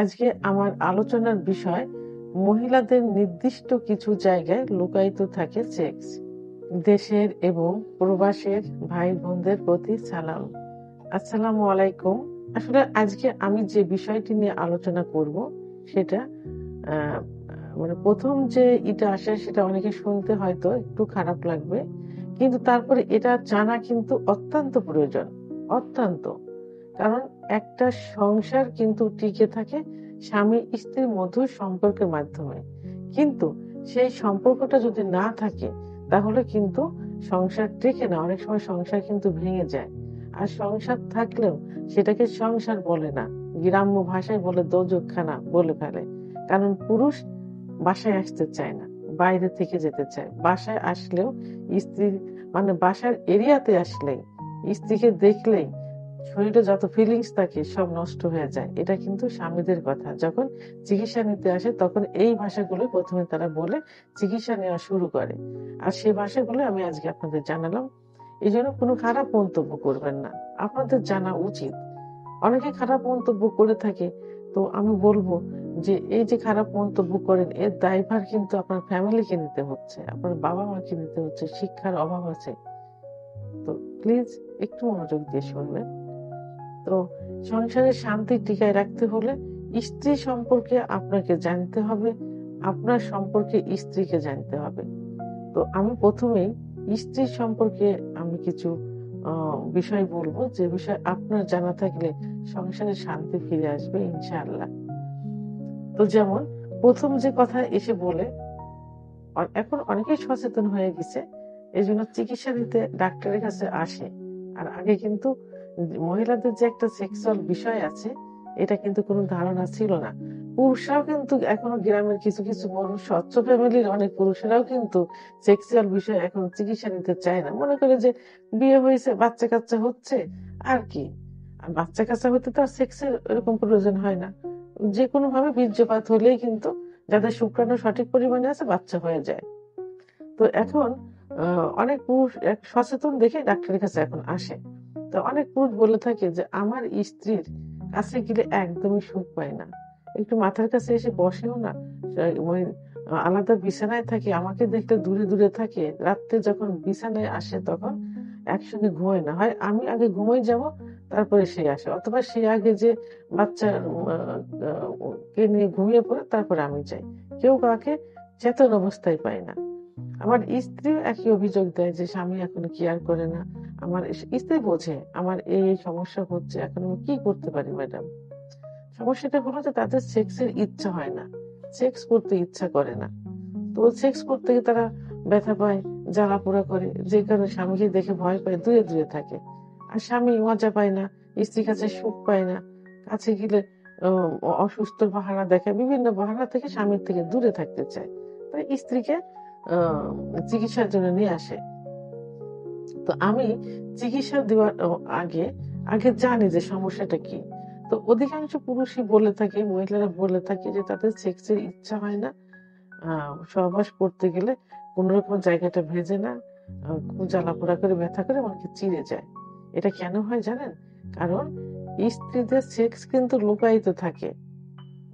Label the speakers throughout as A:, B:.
A: আজকে আমার আলোচনার বিষয় মহিলাদের নির্দিষ্ট কিছু জায়গায় লুকায়িত থাকে সেক্স। দেশের এবং প্রবাসের ভাই বোনদের প্রতি সালাম। আসসালামু আলাইকুম। আসলে আজকে আমি যে বিষয়টি নিয়ে আলোচনা করব সেটা আহ, মানে প্রথম যে এটা আসে সেটা অনেকে শুনতে হয়তো একটু খারাপ লাগবে, কিন্তু তারপরে এটা জানা কিন্তু অত্যন্ত প্রয়োজন। অত্যন্ত। কারণ একটা সংসার কিন্তু টিকে থাকে স্বামী স্ত্রীর মধুর সম্পর্কের মাধ্যমে, কিন্তু সেই সম্পর্কটা যদি না থাকে তাহলে কিন্তু সংসার টেকে না। অনেক সময় সংসার কিন্তু ভেঙে যায়। আর সংসার থাকলেও সেটাকে সংসার বলে না, গ্রাম্য ভাষায় বলে দোজকখানা বলে ফেলে। কারণ পুরুষ বাসায় আসতে চায় না, বাইরে থেকে যেতে চায়। বাসায় আসলেও স্ত্রীর বাসার এরিয়াতে আসলেই স্ত্রীকে দেখলেই শরীরে যত ফিলিংস থাকে সব নষ্ট হয়ে যায়। এটা কিন্তু স্বামীদের কথা। যখন চিকিৎসা নিতে আসে তখন এই ভাষাগুলো প্রথমে তারা বলে চিকিৎসা নেওয়া শুরু করে। আর সেই ভাষাগুলো আমি আজকে আপনাদের জানালাম। এই জন্য কোনো খারাপ মন্তব্য করবেন না, আপনাদের জানা উচিত। অনেকে খারাপ মন্তব্য করে থাকে, তো আমি বলবো যে এই যে খারাপ মন্তব্য করেন এর দায়ভার কিন্তু আপনার ফ্যামিলিকে নিতে হচ্ছে, আপনার বাবা মাকে নিতে হচ্ছে। শিক্ষার অভাব আছে, তো প্লিজ একটু মনোযোগ দিয়ে শুনবেন। তো সংসারের শান্তি টিকায় রাখতে হলে স্ত্রী সম্পর্কে আপনাকে জানতে হবে, আপনার সম্পর্কে স্ত্রীকে জানতে হবে। তো আমি প্রথমেই স্ত্রী সম্পর্কে আমি কিছু বিষয় বলবো, যে বিষয় আপনার জানা থাকলে সংসারে শান্তি ফিরে আসবে ইনশাআল্লাহ। তো যেমন প্রথম যে কথা এসে বলে, এখন অনেকেই সচেতন হয়ে গেছে, এই জন্য চিকিৎসা নিতে ডাক্তারের কাছে আসে। আর আগে কিন্তু মহিলাদের যে একটা সেক্সুয়াল বিষয় আছে এটা কিন্তু কোনো ধারণা ছিল না। পুরুষরাও কিন্তু এখনো গ্রামের কিছু কিছু বড় স্বচ্ছ ফ্যামিলির অনেক পুরুষেরাও কিন্তু সেক্সুয়াল বিষয়ে এখন চিকিৎসা নিতে চায় না। মনে করে যে বিয়ে হয়েছে, বাচ্চা কাচ্চা হচ্ছে, আর কি। আর বাচ্চা কাচ্চা হতে তো আর সেক্সের এরকম প্রয়োজন হয় না। যে কোনো ভাবে বীর্যপাত হলেই কিন্তু যাদের শুক্রাণু সঠিক পরিমাণে আছে বাচ্চা হয়ে যায়। তো এখন অনেক পুরুষ এক সচেতন দেখে ডাক্তারের কাছে এখন আসে। তো অনেক পুরুষ বলে থাকে যে আমার স্ত্রীর কাছে গেলে একদমই সুখ পায় না, একটু মাথার কাছে এসে বসেও না, ওই আলাদা বিছানায় থাকে, আমাকে দেখলে দূরে দূরে থাকে। রাত্রে যখন বিছানায় আসে তখন একসঙ্গে ঘুমায় না, হয় আমি আগে ঘুমাই যাব তারপরে সে আসে, অথবা সে আগে যে বাচ্চা কে নিয়ে ঘুমিয়ে পড়ে তারপরে আমি যাই। কেউ কাউকে চেতন অবস্থায় পায় না। আমার স্ত্রীও একই অভিযোগ দেয় যে স্বামী এখন কেয়ার করে না। আমার স্ত্রী বোঝে আমার এই সমস্যা হচ্ছে, এখন আমি কি করতে পারি ম্যাডাম। সমস্যাটা হলো যে তাদের সেক্সের ইচ্ছা হয় না, সেক্স করতে ইচ্ছা করে না। তো সেক্স করতে গিয়ে তারা ব্যথা পায়, জ্বালা পোড়া করে, যে কারণে স্বামীকে দেখে ভয় পায়, দূরে দূরে থাকে। আর স্বামী মজা পায় না, স্ত্রীর কাছে সুখ পায় না। কাছে গেলে অসুস্থ বাহানা দেখায়, বিভিন্ন বাহানা থেকে স্বামীর থেকে দূরে থাকতে চায়। তাই স্ত্রীকে চিকিৎসার জন্য নিয়ে আসে। তো আমি চিকিৎসা দেওয়ার আগে আগে জানি যে সমস্যাটা কি। তো অধিকাংশ পুরুষই বলে থাকে, মহিলারা বলে থাকে যে তাদের সেক্সের ইচ্ছা হয় না, সহবাস করতে গেলে কোন রকম জায়গাটা ভেজে না, খুব জ্বালা পোড়া করে, ব্যথা করে, এমনকি চিড়ে যায়। এটা কেন হয় জানেন? কারণ স্ত্রীদের সেক্স কিন্তু লুকায়িত থাকে।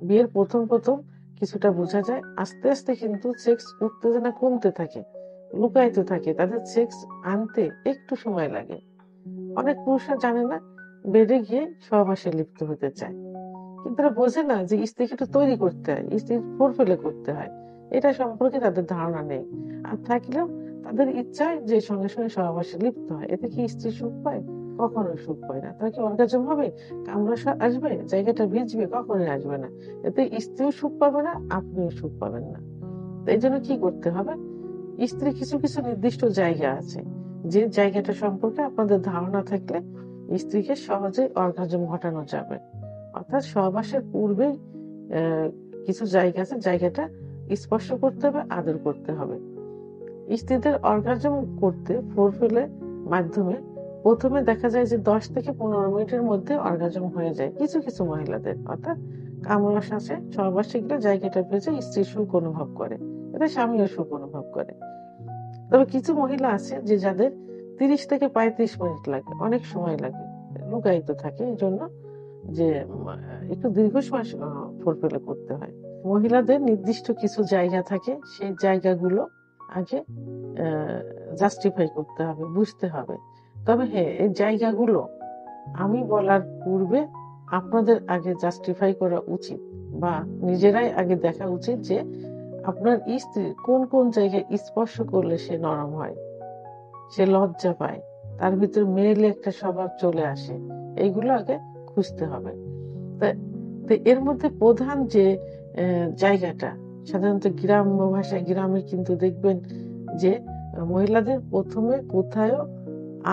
A: বিয়ের প্রথম প্রথম কিছুটা বোঝা যায়, আস্তে আস্তে কিন্তু সেক্স উত্তেজনা কমতে থাকে, লুকায়িত থাকে। তাদের সেক্স আনতে একটু সময় লাগে। অনেক পুরুষরা জানে না, বেডে গিয়ে সহবাসে লিপ্ত হতে চায়, কিন্তু তারা বোঝে না যে স্ত্রীকে একটু তৈরি করতে হয়, স্ত্রীর ফোরফেলে করতে হয়। এটা সম্পর্কে তাদের ধারণা নেই। আর থাকলেও তাদের ইচ্ছা হয় যে সঙ্গে সঙ্গে সহবাসে লিপ্ত হয়। এতে কি স্ত্রী সুখ পায়? কখনোই সুখ পায় না। তার কি অর্গাজম হবে? কামড়া আসবে, জায়গাটা ভিজবে? কখনোই আসবে না। এতে স্ত্রীও সুখ পাবে না, আপনিও সুখ পাবেন না। এই জন্য কি করতে হবে? স্ত্রী কিছু কিছু নির্দিষ্ট জায়গা আছে, যে জায়গাটা সম্পর্কে আপনাদের ধারণা থাকলে স্ত্রীকে সহজে অর্গাজম ঘটানো যাবে। অর্থাৎ সহবাসের পূর্বে কিছু জায়গা আছে, জায়গাটা স্পর্শ করতে হবে, আদর করতে হবে। স্ত্রীদের অর্গাজম করতে ফোরফেলের মাধ্যমে প্রথমে দেখা যায় যে 10 থেকে 15 মিনিটের মধ্যে অর্গাজম হয়ে যায় কিছু কিছু মহিলাদের। অর্থাৎ কামড়ার সাথে সহবাসে গেলে জায়গাটা ভেজে স্ত্রী সুখ অনুভব করে, এতে স্বামীও সুখ অনুভব করে। তবে কিছু মহিলা আছে যে যাদের 30 থেকে 35 মিনিট লাগে, অনেক সময় লাগে, লুকায়িত থাকে। এই জন্য যে একটু দীর্ঘশ্বাস ফেলে করতে হয়। মহিলাদের নির্দিষ্ট কিছু জায়গা থাকে, সেই জায়গাগুলো আগে জাস্টিফাই করতে হবে, বুঝতে হবে। তবে হ্যাঁ, এই জায়গাগুলো আমি বলার পূর্বে আপনাদের আগে জাস্টিফাই করা উচিত, বা নিজেরাই আগে দেখা উচিত যে আপনার স্ত্রীর কোন কোন জায়গায় স্পর্শ করলে সে নরম হয়, সে লজ্জা পায়, তার ভিতরে মেয়েলি একটা স্বভাব চলে আসে, এইগুলো আগে খুঁজতে হবে। তো এর মধ্যে প্রধান যে জায়গাটা, সাধারণত গ্রাম্য ভাষায়, গ্রামে কিন্তু দেখবেন যে মহিলাদের প্রথমে কোথায়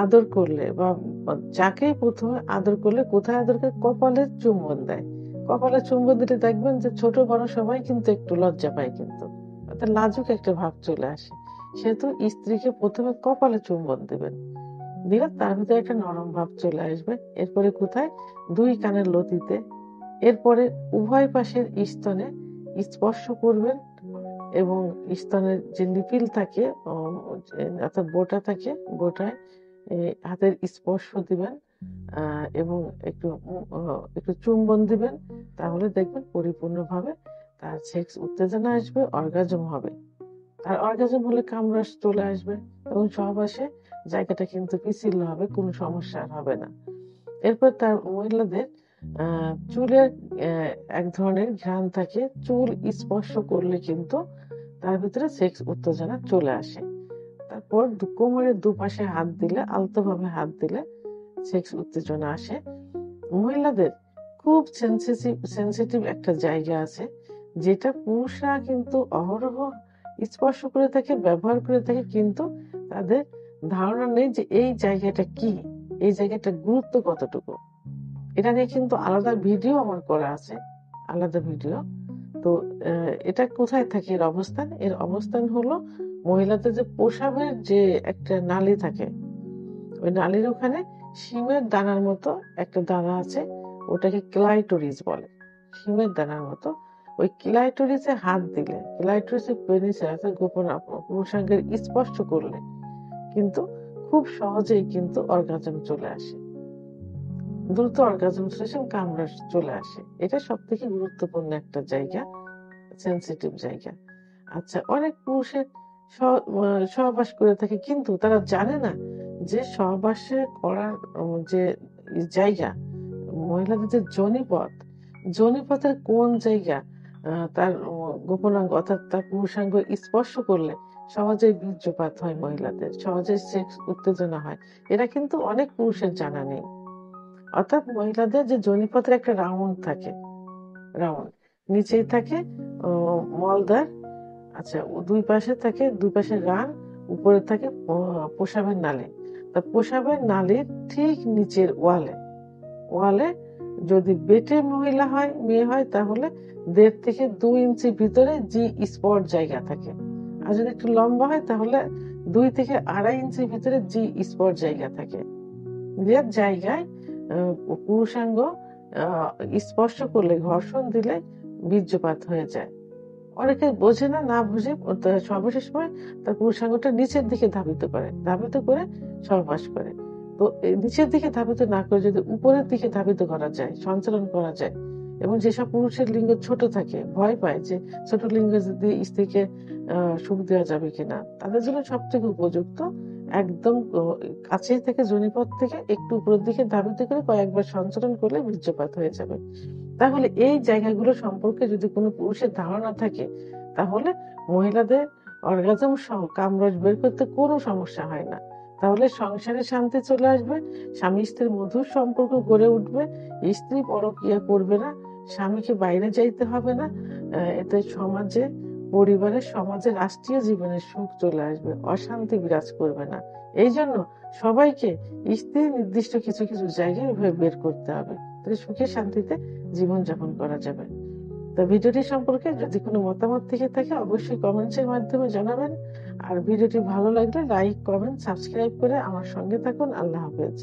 A: আদর করলে বা যাকে প্রথমে আদর করলে কোথায় আদর করে, কপালে চুম্বন দেয়। কপালে চুম্বন দিলে দেখবেন যে ছোট বড় সবাই কিন্তু একটু লজ্জা পায়, কিন্তু অর্থাৎ লাজুক একটা ভাব চলে আসে। সেহেতু স্ত্রীকে প্রথমে কপালে চুম্বন দেবেন, দিলে তার ভিতরে একটা নরম ভাব চলে আসবে। এরপরে কোথায়, দুই কানের লতিতে, এরপরে উভয় পাশের স্তনে স্পর্শ করবেন, এবং স্তনের যে নিপিল থাকে অর্থাৎ বোটা থাকে, বোটায় হাতের স্পর্শ দিবেন এবং একটু একটু চুম্বন দিবেন। তাহলে দেখবেন পরিপূর্ণভাবে তার সেক্স উত্তেজনা আসবে, অর্গাজম হবে। আর অর্গাজম হলে কামরাস চলে আসবে এবং সহবাসে জায়গাটা কিন্তু পিছিল হবে, কোনো সমস্যা আর হবে না। এরপর তার মহিলাদের চুলের এক ধরনের ঘ্রাণ থাকে, চুল স্পর্শ করলে কিন্তু তার ভিতরে সেক্স উত্তেজনা চলে আসে। তারপর কোমরের দুপাশে হাত দিলে, আলতোভাবে হাত দিলে সেক্স উত্তেজনা আসে। মহিলাদের খুব সেন্সিটিভ একটা জায়গা আছে, যেটা পুরুষরা কিন্তু অহরহ স্পর্শ করে থাকে, ব্যবহার করে থাকে, কিন্তু তাদের ধারণা নেই যে এই জায়গাটা কি, এই জায়গাটা গুরুত্ব কতটুকু। এটা নিয়ে কিন্তু আলাদা ভিডিও আমার করা আছে, আলাদা ভিডিও। তো এটা কোথায় থাকে এর অবস্থান? এর অবস্থান হলো মহিলাদের যে প্রসাবের যে একটা নালী থাকে, ওই নালীর ওখানে শিমের দানার মতো একটা দানা আছে, ওটাকে ক্লাইটোরিস বলে। শিমের দানার মতো ওই ক্লাইটোরিসে হাত দিলে, ক্লাইটোরিসের পেনিসে অর্থাৎ গোপন পুরুষাঙ্গের স্পর্শ করলে কিন্তু খুব সহজেই কিন্তু অর্গাজম চলে আসে, দ্রুত অর্গাজম কামড়া চলে আসে। এটা সব থেকে গুরুত্বপূর্ণ একটা জায়গা, সেন্সিটিভ জায়গা। আচ্ছা, অনেক পুরুষের সহবাস করে থাকে, কিন্তু তারা জানে না যে সহবাসে করার যে জায়গা, মহিলাদের যে যোনিপথের কোন জায়গা তার গোপনাঙ্গ অর্থাৎ তার পুরুষাঙ্গ স্পর্শ করলে সহজেই বীর্যপাত হয়, মহিলাদের সহজেই সেক্স উত্তেজনা হয়, এটা কিন্তু অনেক পুরুষের জানা নেই। অর্থাৎ মহিলাদের যে যোনিপথের একটা রাউন্ড থাকে, রাউন্ড নিচেই থাকে মলদ্বার, আচ্ছা দুই পাশে থাকে, দুই পাশে রান, উপরে থাকে প্রসাবের নালী। তা প্রসাবের নালীর ঠিক নিচের ওয়ালে যদি বেটে মহিলা হয়, মেয়ে হয়, তাহলে 1.5 থেকে 2 ইঞ্চি ভিতরে জি স্পট জায়গা থাকে। আর যদি একটু লম্বা হয় তাহলে 2 থেকে 2.5 ইঞ্চি ভিতরে জি স্পট জায়গা থাকে, যে জায়গায় পুরুষাঙ্গ স্পর্শ করলে, ঘর্ষণ দিলে বীর্যপাত হয়ে যায়। অনেকে বোঝে না বুঝে সর্বশেষ সময় তার পুরুষাঙ্গটা নিচের দিকে ধাবিত করে সহবাস করে। তো নিচের দিকে ধাবিত না করে যদি উপরের দিকে ধাবিত করা যায়, সঞ্চালন করা যায়, এবং যেসব পুরুষের লিঙ্গ ছোট থাকে, ভয় পায় যে ছোট লিঙ্গ দিয়ে স্ত্রীকে সুখ দেওয়া যাবে কিনা, তাদের জন্য সব থেকে উপযুক্ত একদম কাছে থেকে যোনিপথ থেকে একটু উপরের দিকে ধাবিত করে কয়েকবার সঞ্চালন করলে বীর্যপাত হয়ে যাবে। তাহলে এই জায়গাগুলো সম্পর্কে যদি কোনো পুরুষের ধারণা থাকে, তাহলে মহিলাদের অর্গাজম সহ কামরস বের করতে কোনো সমস্যা হয় না। তাহলে সংসারে শান্তি চলে আসবে, স্বামী স্ত্রীর মধুর সম্পর্ক গড়ে উঠবে, স্ত্রী পরক্রিয়া করবে না, স্বামীকে বাইরে যাইতে হবে না। এতে সমাজে, পরিবারের, সমাজে, রাষ্ট্রীয় জীবনের সুখ চলে আসবে, অশান্তি বিরাজ করবে না। এই জন্য সবাইকে স্ত্রীর নির্দিষ্ট কিছু কিছু জায়গায় বের করতে হবে, তাহলে সুখে শান্তিতে জীবনযাপন করা যাবে। তো ভিডিওটি সম্পর্কে যদি কোনো মতামত থেকে থাকে অবশ্যই কমেন্টসের মাধ্যমে জানাবেন। আর ভিডিওটি ভালো লাগলে লাইক, কমেন্ট, সাবস্ক্রাইব করে আমার সঙ্গে থাকুন। আল্লাহ হাফেজ।